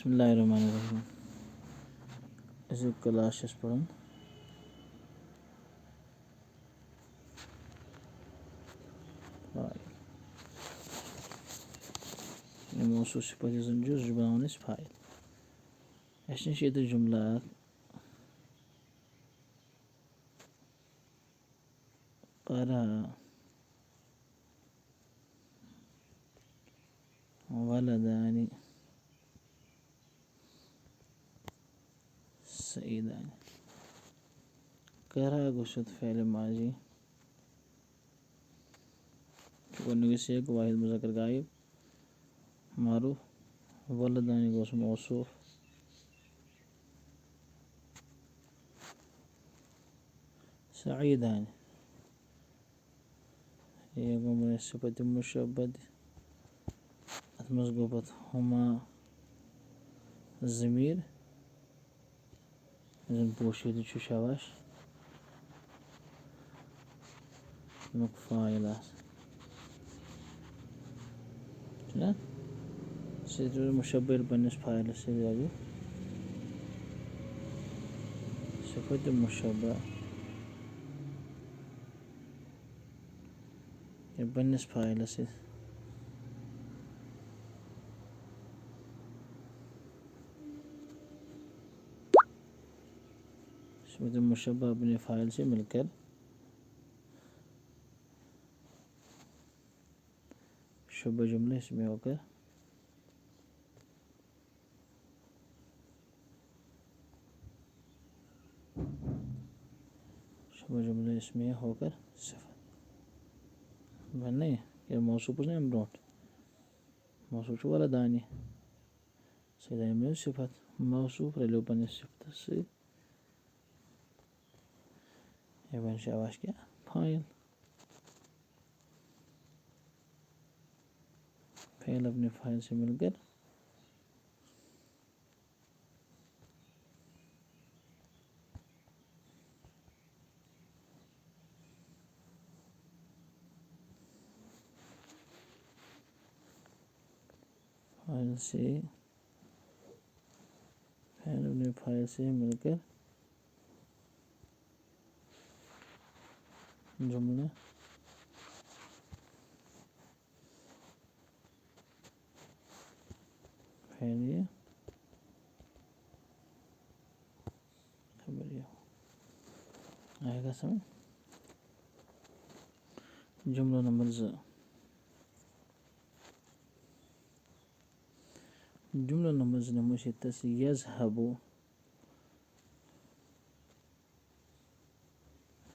बिस्मिल्लाहिर्रहमानिर्रहीम। इसे क्लास पढ़न मौसू सिफत जुबान फाइल अस जुमला करा वलदानी सईदानी। करा गुशत फ़ेल माजी एक वाहिद मुज़क्कर गायब मारूफ वलदानी गोस मौसूफ सईदानी ये सिफत मुशब्बत अत मज गो पत हुमा ज़मीर पोशीद शवाश फ़ाइल मुशब्बर बनस फ़ाइल से सिफत मुशब्बा बनस फ़ाइल से सिफत मुशब्बा अपने फ़ाइल से मिलकर शुभ जुमले इसमें होकर सिफत नहीं ये मौसूफ नहीं ब्रोट मौसूफ वाला दानी सीधा में सिफत मौसूफ रेलो बने सिफत से ये बन शाबाश क्या फाइल फ़ेल अपने फ़ाइल से मिलकर फ़ेल अपने फ़ाइल से मिलकर जुमला फैलिए खबरिया आएगा समझ। जुमला नंबर जुमला नंबर नमुशित यज़हबु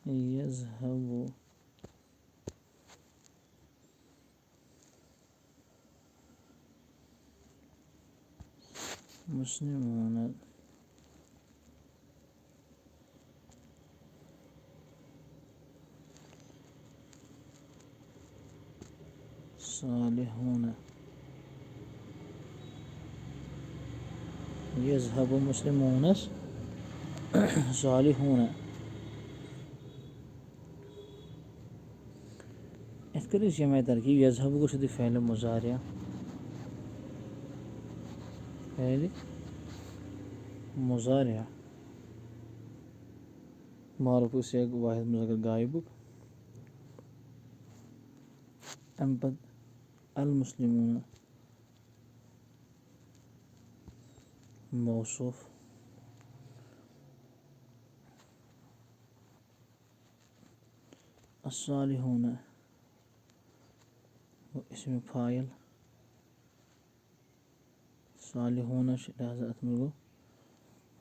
यज़हबु मुस्लिमून सालिहून यज़हबु मुस्लिमून सालिहून इसके जमा तरकीब यज़हबु को शुद्ध फ़ेल मुज़ारिया फ़ेल मुज़ारिया मारूफ से एक वाहिद मुज़क्कर गायब अम्पद अल मुस्लिमून मौसूफ अस्सालिहून इसमें फ़ाइल सालिहून लिहाजा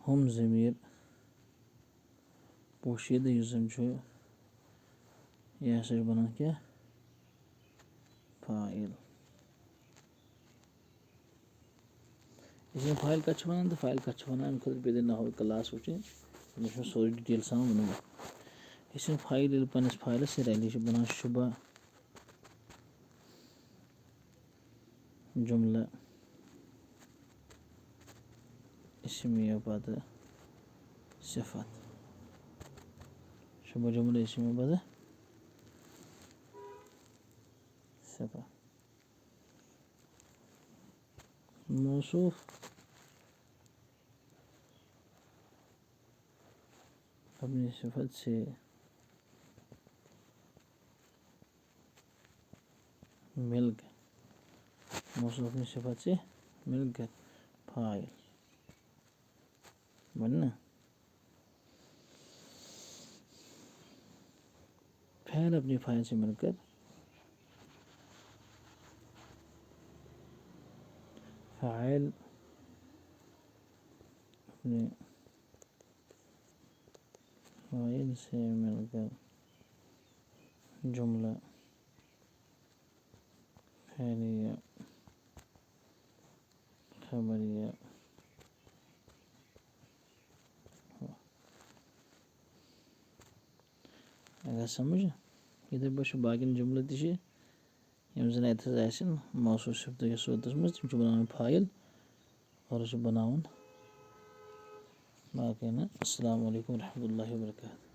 हम ज़मीर पोशीद युज़म यह सच बना क्या फ़ाइल इसमें फ़ाइल कच्छ बना तो फ़ाइल कच्छ बना खुद बेदे ना हो क्लास उठे इसमें सोरी डिटेल साम बनूंगा इसमें फ़ाइल पनस फ़ाइल से रैली बना शुबा जुमला इसमें बाद सिफत शुबा जुमला इसमें बाद सिफत मौसूफ अपनी सिफत से मिलकर, मौसूफ अपनी सिफत से मिलकर फ़ाइल बनना। फ़ैल अपनी फ़ाइल से मिलकर फ़ाइल अपनी फ़ाइल से मिलकर जुमला फ़ैलिया खबरिया। अगर समझ इधर बस बाकी जुमले तशे यम जन अत आसन मौसूफ सिफत या सूरतस मज तम बनावन फ़ाइल और बनावन बाकी। अस्सलामु अलैकुम रहमतुल्लाहि व बरकातहू।